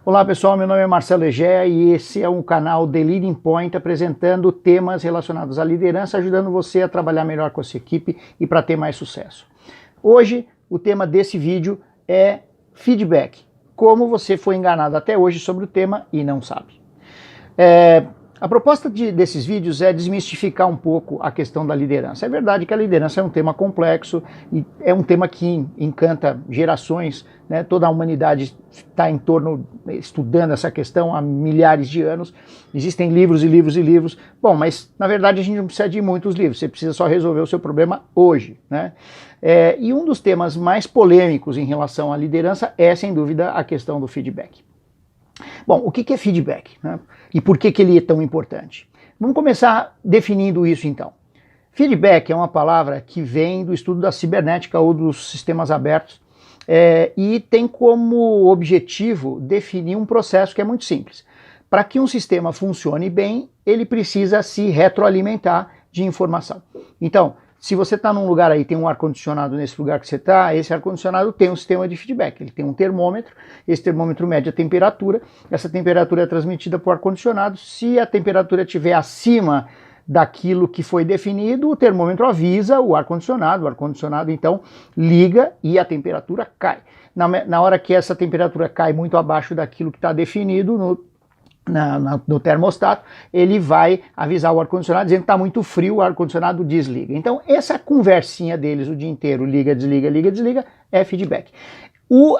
Olá pessoal, meu nome é Marcelo Egea e esse é um canal The Leading Point apresentando temas relacionados à liderança, ajudando você a trabalhar melhor com a sua equipe e para ter mais sucesso. Hoje, o tema desse vídeo é feedback. Como você foi enganado até hoje sobre o tema e não sabe. A proposta desses vídeos é desmistificar um pouco a questão da liderança. É verdade que a liderança é um tema complexo e é um tema que encanta gerações, né? Toda a humanidade está em torno, estudando essa questão há milhares de anos. Existem livros e livros e livros. Bom, mas na verdade a gente não precisa de muitos livros, você precisa só resolver o seu problema hoje, né? E um dos temas mais polêmicos em relação à liderança é, sem dúvida, a questão do feedback. Bom, o que é feedback, né? E por que ele é tão importante? Vamos começar definindo isso então. Feedback é uma palavra que vem do estudo da cibernética ou dos sistemas abertos e tem como objetivo definir um processo que é muito simples. Para que um sistema funcione bem, ele precisa se retroalimentar de informação. Então, se você está num lugar aí, tem um ar-condicionado nesse lugar que você está, esse ar-condicionado tem um sistema de feedback, ele tem um termômetro, esse termômetro mede a temperatura, essa temperatura é transmitida para o ar-condicionado, se a temperatura estiver acima daquilo que foi definido, o termômetro avisa o ar-condicionado então liga e a temperatura cai. Na hora que essa temperatura cai muito abaixo daquilo que está definido no termostato, ele vai avisar o ar-condicionado dizendo que está muito frio, o ar-condicionado desliga. Então essa conversinha deles o dia inteiro, liga, desliga, é feedback.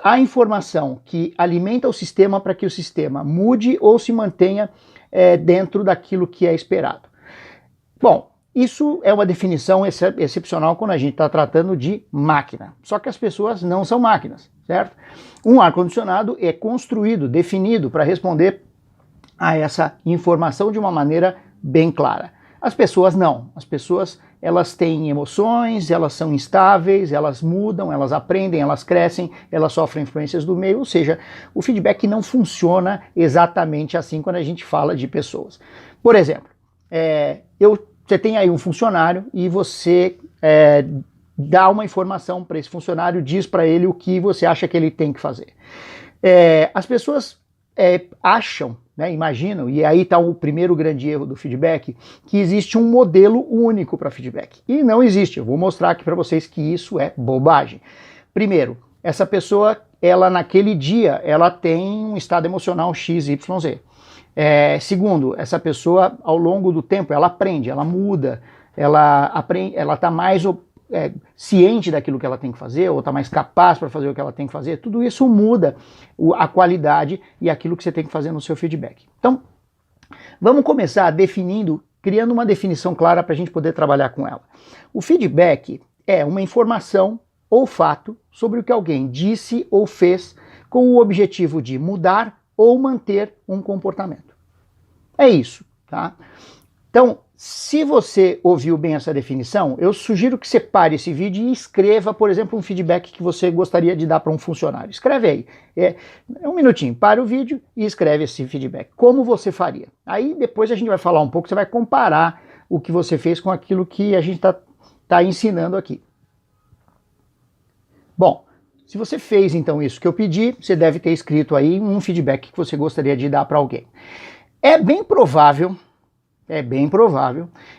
A informação que alimenta o sistema para que o sistema mude ou se mantenha dentro daquilo que é esperado. Bom, isso é uma definição excepcional quando a gente está tratando de máquina. Só que as pessoas não são máquinas, certo? Um ar-condicionado é construído, definido para responder a essa informação de uma maneira bem clara. As pessoas não. As pessoas, elas têm emoções, elas são instáveis, elas mudam, elas aprendem, elas crescem, elas sofrem influências do meio, ou seja, o feedback não funciona exatamente assim quando a gente fala de pessoas. Por exemplo, você tem aí um funcionário e você dá uma informação para esse funcionário, diz para ele o que você acha que ele tem que fazer. As pessoas acham, né, imaginam, e aí está o primeiro grande erro do feedback, que existe um modelo único para feedback. E não existe. Eu vou mostrar aqui para vocês que isso é bobagem. Primeiro, essa pessoa, ela naquele dia, ela tem um estado emocional XYZ. Segundo, essa pessoa, ao longo do tempo, ela aprende, ela muda, ela está mais ciente daquilo que ela tem que fazer, ou está mais capaz para fazer o que ela tem que fazer. Tudo isso muda a qualidade e aquilo que você tem que fazer no seu feedback. Então, vamos começar definindo, criando uma definição clara para a gente poder trabalhar com ela. O feedback é uma informação ou fato sobre o que alguém disse ou fez com o objetivo de mudar ou manter um comportamento. É isso, tá? Então, se você ouviu bem essa definição, eu sugiro que você pare esse vídeo e escreva, por exemplo, um feedback que você gostaria de dar para um funcionário. Escreve aí. Um minutinho, para o vídeo e escreve esse feedback. Como você faria? Aí depois a gente vai falar um pouco, você vai comparar o que você fez com aquilo que a gente tá ensinando aqui. Bom, se você fez então isso que eu pedi, você deve ter escrito aí um feedback que você gostaria de dar para alguém. É bem provável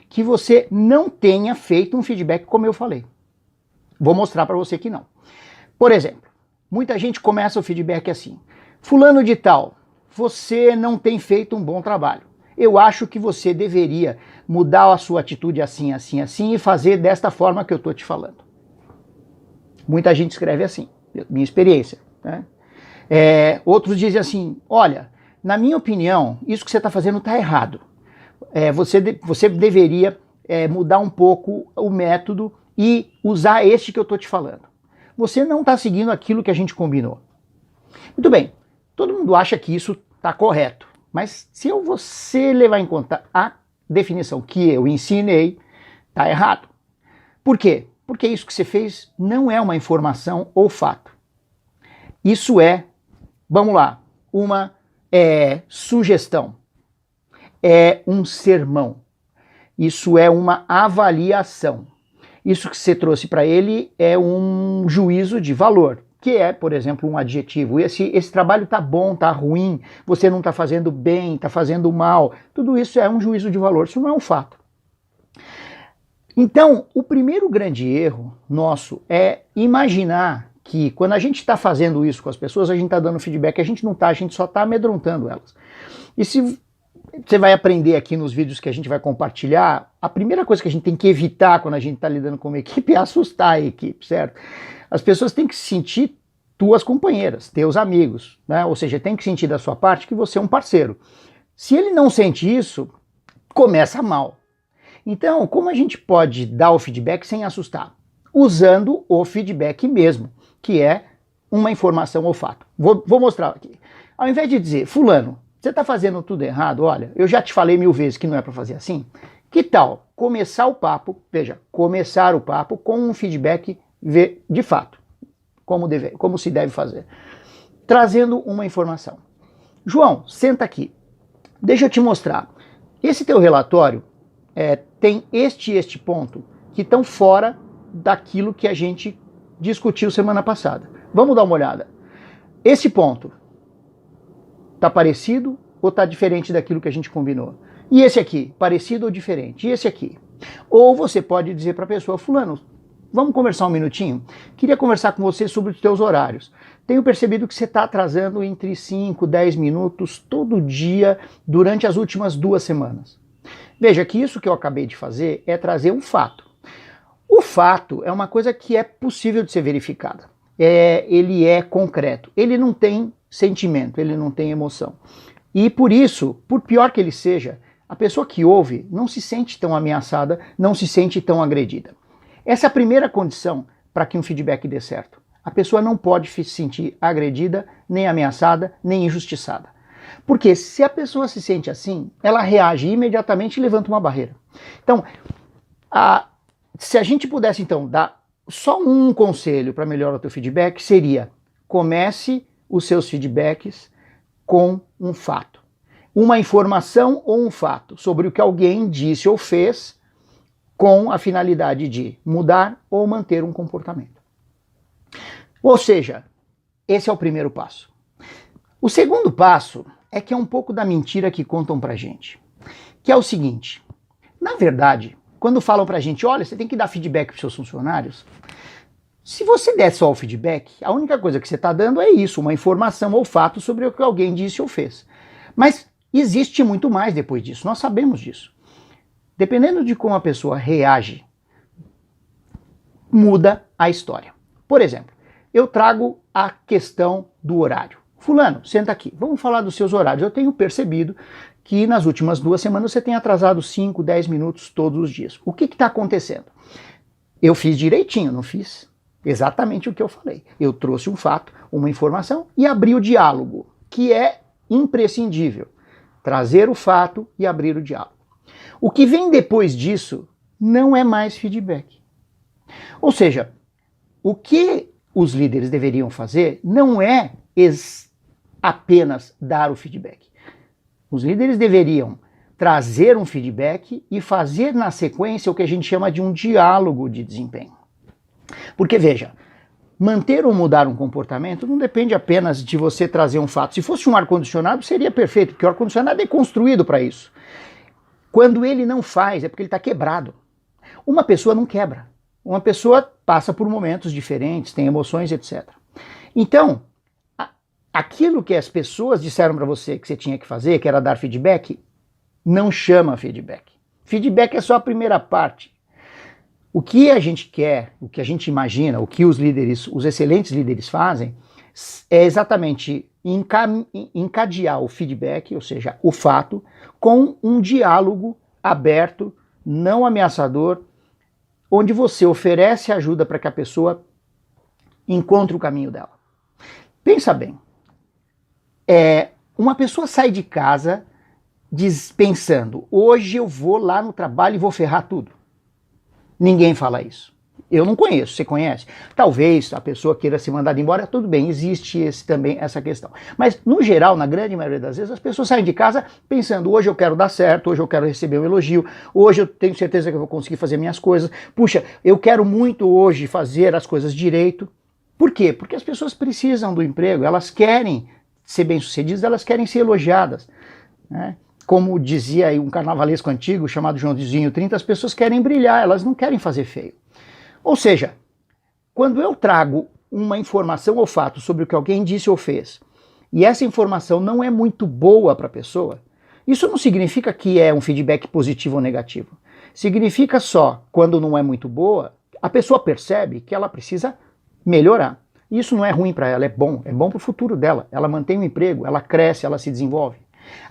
que você não tenha feito um feedback como eu falei. Vou mostrar para você que não. Por exemplo, muita gente começa o feedback assim: fulano de tal, você não tem feito um bom trabalho. Eu acho que você deveria mudar a sua atitude assim, assim, assim e fazer desta forma que eu estou te falando. Muita gente escreve assim, minha experiência, né? Outros dizem assim: olha, na minha opinião, isso que você está fazendo está errado. Você deveria mudar um pouco o método e usar este que eu estou te falando. Você não está seguindo aquilo que a gente combinou. Muito bem, todo mundo acha que isso está correto, mas se você levar em conta a definição que eu ensinei, está errado. Por quê? Porque isso que você fez não é uma informação ou fato. Isso vamos lá, uma sugestão. É um sermão. Isso é uma avaliação. Isso que você trouxe para ele é um juízo de valor. que é, por exemplo, um adjetivo. Esse trabalho tá bom, tá ruim, você não tá fazendo bem, tá fazendo mal. Tudo isso é um juízo de valor, isso não é um fato. Então, o primeiro grande erro nosso é imaginar que quando a gente está fazendo isso com as pessoas, a gente está dando feedback, a gente não está, a gente só está amedrontando elas. E se você vai aprender aqui nos vídeos que a gente vai compartilhar, a primeira coisa que a gente tem que evitar quando a gente está lidando com uma equipe é assustar a equipe, certo? As pessoas têm que se sentir tuas companheiras, teus amigos, né? Ou seja, tem que sentir da sua parte que você é um parceiro. Se ele não sente isso, começa mal. Então, como a gente pode dar o feedback sem assustar? Usando o feedback mesmo, que é uma informação ou fato. Vou mostrar aqui. Ao invés de dizer, fulano, você está fazendo tudo errado, olha, eu já te falei 1000 vezes que não é para fazer assim. Que tal começar o papo, veja, começar o papo com um feedback de fato, como se deve fazer, trazendo uma informação. João, senta aqui, deixa eu te mostrar. Esse teu relatório tem este ponto que estão fora daquilo que a gente discutiu semana passada. Vamos dar uma olhada. Esse ponto está parecido ou está diferente daquilo que a gente combinou? E esse aqui, parecido ou diferente? E esse aqui? Ou você pode dizer para a pessoa, fulano, vamos conversar um minutinho? Queria conversar com você sobre os teus horários. Tenho percebido que você está atrasando entre 5 e 10 minutos todo dia durante as últimas 2 semanas. Veja que isso que eu acabei de fazer é trazer um fato. O fato é uma coisa que é possível de ser verificada. Ele é concreto. Ele não tem sentimento, ele não tem emoção. E por isso, por pior que ele seja, a pessoa que ouve não se sente tão ameaçada, não se sente tão agredida. Essa é a primeira condição para que um feedback dê certo. A pessoa não pode se sentir agredida, nem ameaçada, nem injustiçada. Porque se a pessoa se sente assim, ela reage imediatamente e levanta uma barreira. Então, se a gente pudesse então dar só um conselho para melhorar o teu feedback, seria: comece os seus feedbacks com um fato. Uma informação ou um fato sobre o que alguém disse ou fez com a finalidade de mudar ou manter um comportamento. Ou seja, esse é o primeiro passo. O segundo passo é que é um pouco da mentira que contam pra gente, que é o seguinte: na verdade, quando falam pra gente, olha, você tem que dar feedback pros seus funcionários, se você der só o feedback, a única coisa que você está dando é isso, uma informação ou fato sobre o que alguém disse ou fez. Mas existe muito mais depois disso, nós sabemos disso. Dependendo de como a pessoa reage, muda a história. Por exemplo, eu trago a questão do horário. Fulano, senta aqui, vamos falar dos seus horários. Eu tenho percebido que nas últimas 2 semanas você tem atrasado 5, 10 minutos todos os dias. O que está acontecendo? Eu fiz direitinho, não fiz? Exatamente o que eu falei. Eu trouxe um fato, uma informação e abri o diálogo, que é imprescindível. Trazer o fato e abrir o diálogo. O que vem depois disso não é mais feedback. Ou seja, o que os líderes deveriam fazer não é apenas dar o feedback. Os líderes deveriam trazer um feedback e fazer na sequência o que a gente chama de um diálogo de desempenho. Porque veja, manter ou mudar um comportamento não depende apenas de você trazer um fato. Se fosse um ar-condicionado seria perfeito, porque o ar-condicionado é construído para isso. Quando ele não faz é porque ele está quebrado. Uma pessoa não quebra. Uma pessoa passa por momentos diferentes, tem emoções, etc. Então, aquilo que as pessoas disseram para você que você tinha que fazer, que era dar feedback, não chama feedback. Feedback é só a primeira parte. O que a gente quer, o que a gente imagina, o que os líderes, os excelentes líderes fazem, é exatamente encadear o feedback, ou seja, o fato, com um diálogo aberto, não ameaçador, onde você oferece ajuda para que a pessoa encontre o caminho dela. Pensa bem, uma pessoa sai de casa pensando, hoje eu vou lá no trabalho e vou ferrar tudo. Ninguém fala isso. Eu não conheço, você conhece? Talvez a pessoa queira se mandar embora, tudo bem, existe também essa questão. Mas, no geral, na grande maioria das vezes, as pessoas saem de casa pensando, hoje eu quero dar certo, hoje eu quero receber um elogio, hoje eu tenho certeza que eu vou conseguir fazer minhas coisas, puxa, eu quero muito hoje fazer as coisas direito. Por quê? Porque as pessoas precisam do emprego, elas querem ser bem-sucedidas, elas querem ser elogiadas, né? Como dizia aí um carnavalesco antigo chamado Joãozinho 30, as pessoas querem brilhar, elas não querem fazer feio. Ou seja, quando eu trago uma informação ou fato sobre o que alguém disse ou fez, e essa informação não é muito boa para a pessoa, isso não significa que é um feedback positivo ou negativo. Significa só, quando não é muito boa, a pessoa percebe que ela precisa melhorar. Isso não é ruim para ela, é bom para o futuro dela. Ela mantém o emprego, ela cresce, ela se desenvolve.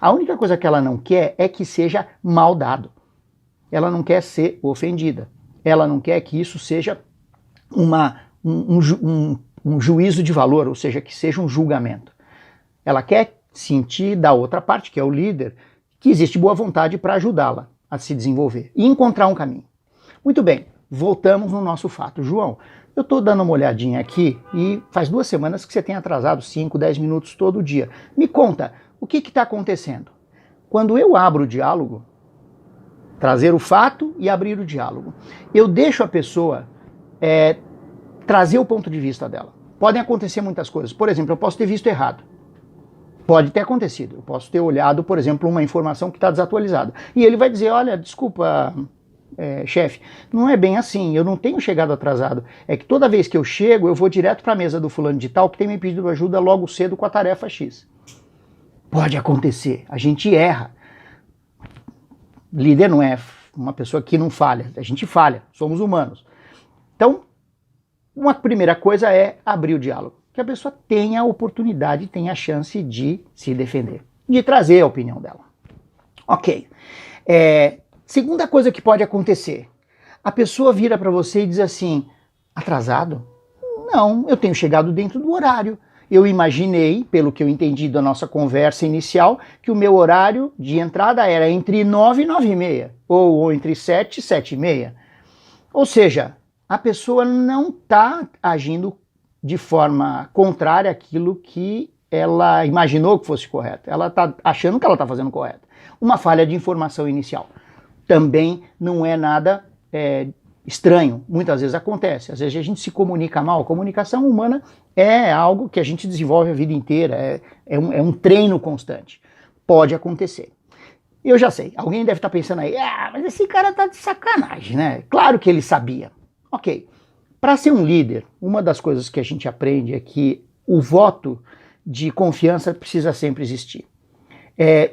A única coisa que ela não quer é que seja mal dado. Ela não quer ser ofendida. Ela não quer que isso seja um juízo de valor, ou seja, que seja um julgamento. Ela quer sentir da outra parte, que é o líder, que existe boa vontade para ajudá-la a se desenvolver e encontrar um caminho. Muito bem, voltamos no nosso fato. João, eu estou dando uma olhadinha aqui e faz 2 semanas que você tem atrasado 5, 10 minutos todo dia. Me conta, o que está acontecendo? Quando eu abro o diálogo, trazer o fato e abrir o diálogo, eu deixo a pessoa trazer o ponto de vista dela. Podem acontecer muitas coisas. Por exemplo, eu posso ter visto errado. Pode ter acontecido. Eu posso ter olhado, por exemplo, uma informação que está desatualizada. E ele vai dizer, olha, desculpa, chefe, não é bem assim, eu não tenho chegado atrasado. É que toda vez que eu chego, eu vou direto para a mesa do fulano de tal que tem me pedido ajuda logo cedo com a tarefa X. Pode acontecer, a gente erra. Líder não é uma pessoa que não falha, a gente falha, somos humanos. Então, uma primeira coisa é abrir o diálogo, que a pessoa tenha a oportunidade, tenha a chance de se defender, de trazer a opinião dela. Ok. Segunda coisa que pode acontecer, a pessoa vira para você e diz assim, atrasado? Não, eu tenho chegado dentro do horário. Eu imaginei, pelo que eu entendi da nossa conversa inicial, que o meu horário de entrada era entre 9 e 9 e meia, ou entre 7 e 7 e meia. Ou seja, a pessoa não está agindo de forma contrária àquilo que ela imaginou que fosse correto. Ela está achando que ela está fazendo correto. Uma falha de informação inicial. Também não é nada estranho. Muitas vezes acontece. Às vezes a gente se comunica mal. A comunicação humana é algo que a gente desenvolve a vida inteira. É um treino constante. Pode acontecer. Eu já sei. Alguém deve estar pensando aí, mas esse cara tá de sacanagem, né? Claro que ele sabia. Ok. Para ser um líder, uma das coisas que a gente aprende é que o voto de confiança precisa sempre existir.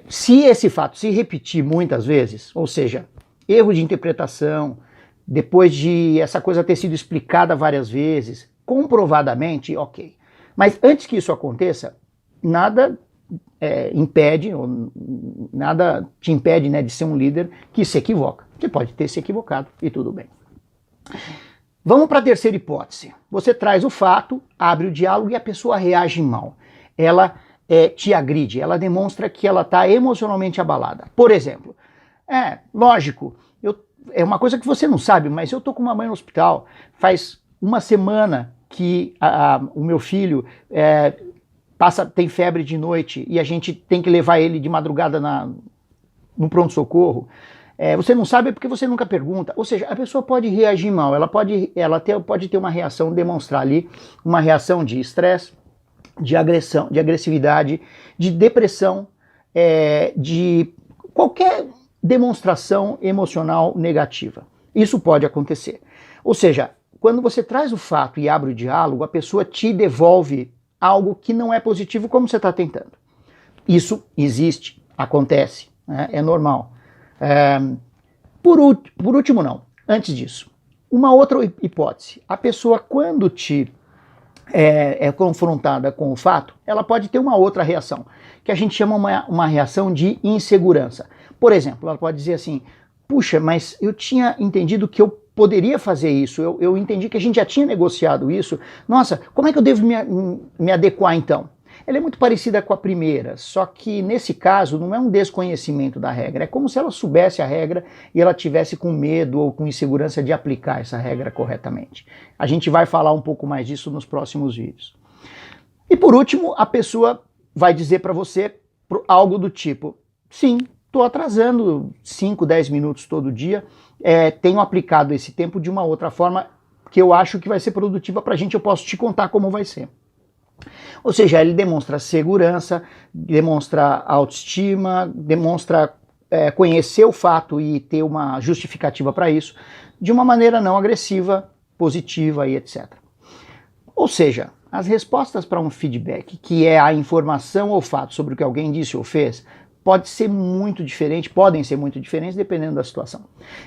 Se esse fato se repetir muitas vezes, ou seja, erro de interpretação, depois de essa coisa ter sido explicada várias vezes, comprovadamente, ok. Mas antes que isso aconteça, nada impede, ou nada te impede, né, de ser um líder que se equivoca. Você pode ter se equivocado e tudo bem. Vamos para a terceira hipótese. Você traz o fato, abre o diálogo e a pessoa reage mal. Ela te agride, ela demonstra que ela está emocionalmente abalada. Por exemplo, lógico, é uma coisa que você não sabe, mas eu estou com uma mãe no hospital, faz 1 semana que o meu filho tem febre de noite e a gente tem que levar ele de madrugada no pronto-socorro. Você não sabe porque você nunca pergunta. Ou seja, a pessoa pode reagir mal, ela pode ter uma reação, demonstrar ali uma reação de estresse, de agressão, de agressividade, de depressão, de qualquer demonstração emocional negativa. Isso pode acontecer. Ou seja, quando você traz o fato e abre o diálogo, a pessoa te devolve algo que não é positivo como você está tentando. Isso existe, acontece, né? É normal. Por último, não. Antes disso, uma outra hipótese. A pessoa, quando é confrontada com o fato, ela pode ter uma outra reação, que a gente chama uma reação de insegurança. Por exemplo, ela pode dizer assim, puxa, mas eu tinha entendido que eu poderia fazer isso, eu entendi que a gente já tinha negociado isso, nossa, como é que eu devo me adequar então? Ela é muito parecida com a primeira, só que nesse caso não é um desconhecimento da regra, é como se ela soubesse a regra e ela tivesse com medo ou com insegurança de aplicar essa regra corretamente. A gente vai falar um pouco mais disso nos próximos vídeos. E por último, a pessoa vai dizer para você algo do tipo, sim, estou atrasando 5, 10 minutos todo dia, tenho aplicado esse tempo de uma outra forma, que eu acho que vai ser produtiva para a gente, eu posso te contar como vai ser. Ou seja, ele demonstra segurança, demonstra autoestima, demonstra conhecer o fato e ter uma justificativa para isso, de uma maneira não agressiva, positiva e etc. Ou seja, as respostas para um feedback, que é a informação ou fato sobre o que alguém disse ou fez, podem ser muito diferentes dependendo da situação.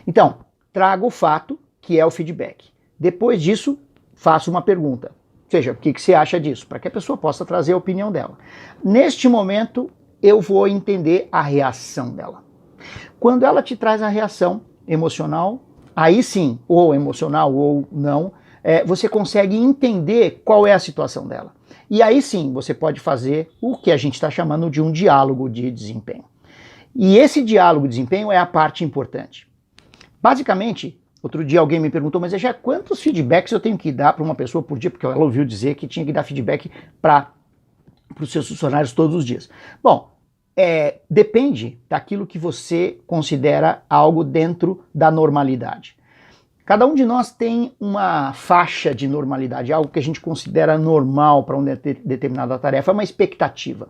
Então, trago o fato, que é o feedback. Depois disso, faço uma pergunta. Ou seja, o que você acha disso? Para que a pessoa possa trazer a opinião dela. Neste momento, eu vou entender a reação dela. Quando ela te traz a reação emocional, aí sim, ou emocional ou não, você consegue entender qual é a situação dela. E aí sim, você pode fazer o que a gente está chamando de um diálogo de desempenho. E esse diálogo de desempenho é a parte importante. Basicamente, outro dia alguém me perguntou, mas já quantos feedbacks eu tenho que dar para uma pessoa por dia? Porque ela ouviu dizer que tinha que dar feedback para os seus funcionários todos os dias. Bom, depende daquilo que você considera algo dentro da normalidade. Cada um de nós tem uma faixa de normalidade, algo que a gente considera normal para uma determinada tarefa, uma expectativa.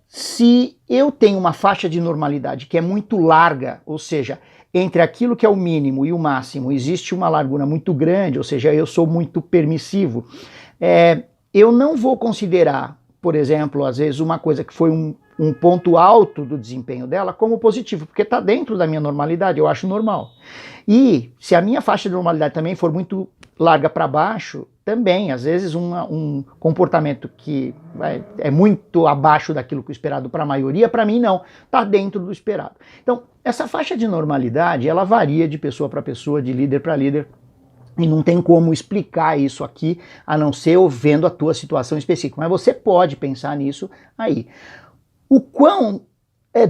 Se eu tenho uma faixa de normalidade que é muito larga, ou seja, entre aquilo que é o mínimo e o máximo existe uma largura muito grande, ou seja, eu sou muito permissivo, eu não vou considerar, por exemplo, às vezes uma coisa que foi um ponto alto do desempenho dela como positivo, porque está dentro da minha normalidade, eu acho normal. E se a minha faixa de normalidade também for muito larga para baixo, também, às vezes um comportamento que é muito abaixo daquilo que é esperado para a maioria, para mim não, está dentro do esperado. Então, essa faixa de normalidade, ela varia de pessoa para pessoa, de líder para líder, e não tem como explicar isso aqui, a não ser vendo a tua situação específica. Mas você pode pensar nisso aí. O quão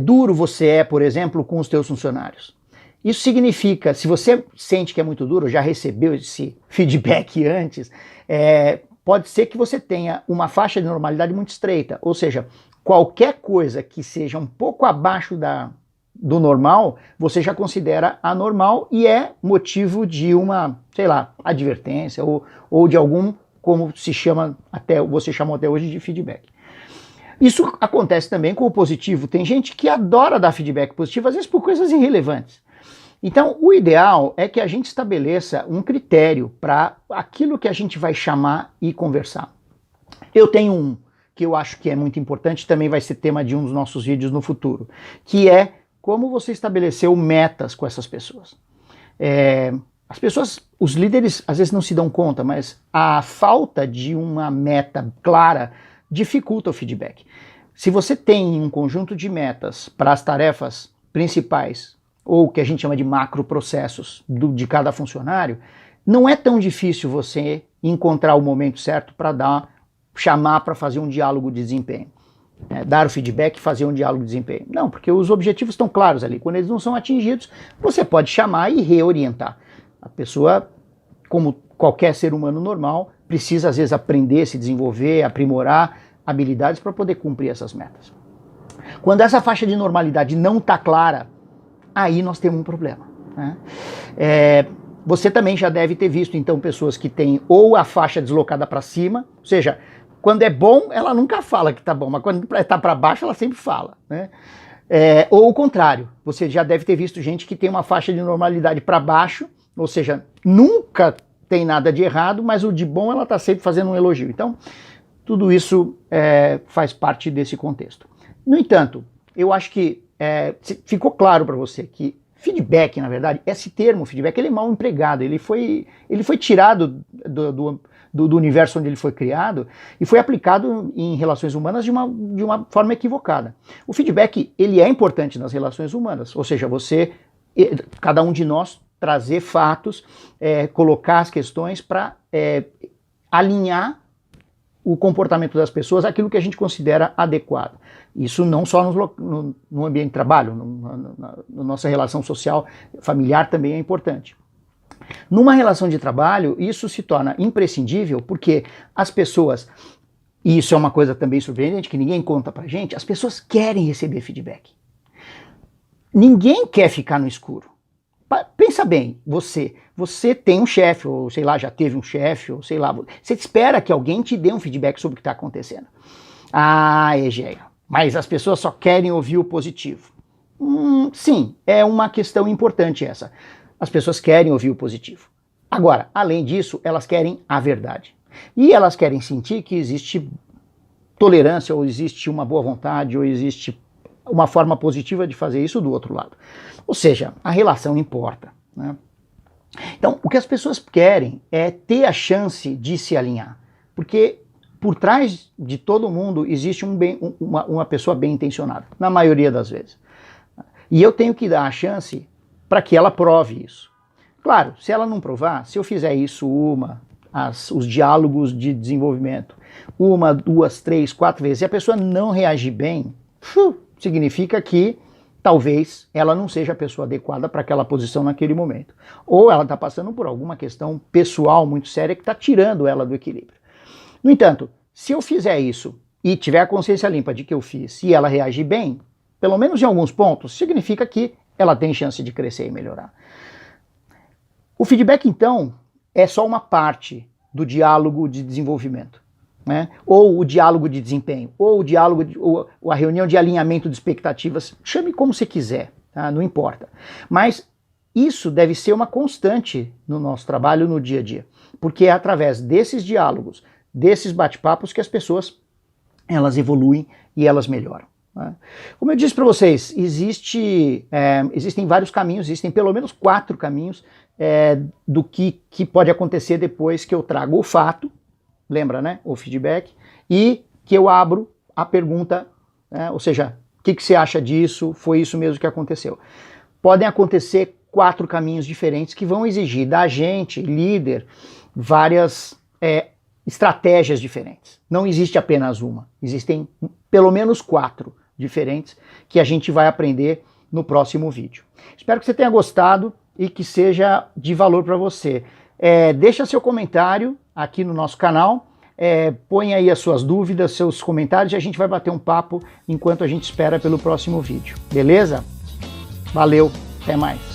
duro você é, por exemplo, com os teus funcionários? Isso significa, se você sente que é muito duro, já recebeu esse feedback antes, pode ser que você tenha uma faixa de normalidade muito estreita, ou seja, qualquer coisa que seja um pouco abaixo do normal, você já considera anormal e é motivo de uma, sei lá, advertência ou de algum, como você chamou até hoje de feedback. Isso acontece também com o positivo. Tem gente que adora dar feedback positivo, às vezes por coisas irrelevantes. Então, o ideal é que a gente estabeleça um critério para aquilo que a gente vai chamar e conversar. Eu tenho um que eu acho que é muito importante, também vai ser tema de um dos nossos vídeos no futuro, que é como você estabeleceu metas com essas pessoas. As pessoas, os líderes, às vezes não se dão conta, mas a falta de uma meta clara dificulta o feedback. Se você tem um conjunto de metas para as tarefas principais, ou o que a gente chama de macroprocessos de cada funcionário, não é tão difícil você encontrar o momento certo para chamar para fazer um diálogo de desempenho. Dar o feedback e fazer um diálogo de desempenho. Não, porque os objetivos estão claros ali. Quando eles não são atingidos, você pode chamar e reorientar. A pessoa, como qualquer ser humano normal, precisa às vezes aprender, se desenvolver, aprimorar habilidades para poder cumprir essas metas. Quando essa faixa de normalidade não está clara, aí nós temos um problema. Né? Você também já deve ter visto, então, pessoas que têm ou a faixa deslocada para cima, ou seja, quando é bom, ela nunca fala que tá bom, mas quando está para baixo, ela sempre fala. Né? Ou o contrário, você já deve ter visto gente que tem uma faixa de normalidade para baixo, ou seja, nunca tem nada de errado, mas o de bom ela está sempre fazendo um elogio. Então, tudo isso faz parte desse contexto. No entanto, eu acho que ficou claro para você que feedback, na verdade, esse termo feedback, ele é mal empregado, ele foi tirado do universo onde ele foi criado e foi aplicado em relações humanas de uma forma equivocada. O feedback, ele é importante nas relações humanas, ou seja, cada um de nós trazer fatos, colocar as questões para alinhar o comportamento das pessoas àquilo que a gente considera adequado. Isso não só no ambiente de trabalho, na nossa relação social, familiar também é importante. Numa relação de trabalho, isso se torna imprescindível porque as pessoas, e isso é uma coisa também surpreendente que ninguém conta pra gente, as pessoas querem receber feedback. Ninguém quer ficar no escuro. Pensa bem, você tem um chefe, ou sei lá, já teve um chefe, ou sei lá, você espera que alguém te dê um feedback sobre o que está acontecendo. Ah, Egeia, mas as pessoas só querem ouvir o positivo. Sim, é uma questão importante essa. As pessoas querem ouvir o positivo. Agora, além disso, elas querem a verdade. E elas querem sentir que existe tolerância, ou existe uma boa vontade, ou existe uma forma positiva de fazer isso do outro lado. Ou seja, a relação importa, né? Então, o que as pessoas querem é ter a chance de se alinhar. Porque por trás de todo mundo existe uma pessoa bem intencionada, na maioria das vezes. E eu tenho que dar a chance para que ela prove isso. Claro, se ela não provar, se eu fizer isso os diálogos de desenvolvimento, 1, 2, 3, 4 vezes, e a pessoa não reagir bem, significa que talvez ela não seja a pessoa adequada para aquela posição naquele momento. Ou ela está passando por alguma questão pessoal muito séria que está tirando ela do equilíbrio. No entanto, se eu fizer isso e tiver a consciência limpa de que eu fiz e ela reagir bem, pelo menos em alguns pontos, significa que ela tem chance de crescer e melhorar. O feedback, então, é só uma parte do diálogo de desenvolvimento, né? Ou o diálogo de desempenho, ou o diálogo, ou a reunião de alinhamento de expectativas, chame como você quiser, tá? Não importa. Mas isso deve ser uma constante no nosso trabalho no dia a dia, porque é através desses diálogos, desses bate-papos que as pessoas elas evoluem e elas melhoram. Como eu disse para vocês, existem vários caminhos, existem pelo menos 4 caminhos do que pode acontecer depois que eu trago o fato, lembra, né, o feedback, e que eu abro a pergunta, ou seja, o que você acha disso, foi isso mesmo que aconteceu. Podem acontecer 4 caminhos diferentes que vão exigir da gente, líder, várias estratégias diferentes. Não existe apenas uma, existem pelo menos 4 diferentes que a gente vai aprender no próximo vídeo. Espero que você tenha gostado e que seja de valor para você. Deixa seu comentário aqui no nosso canal, põe aí as suas dúvidas, seus comentários e a gente vai bater um papo enquanto a gente espera pelo próximo vídeo. Beleza? Valeu, até mais.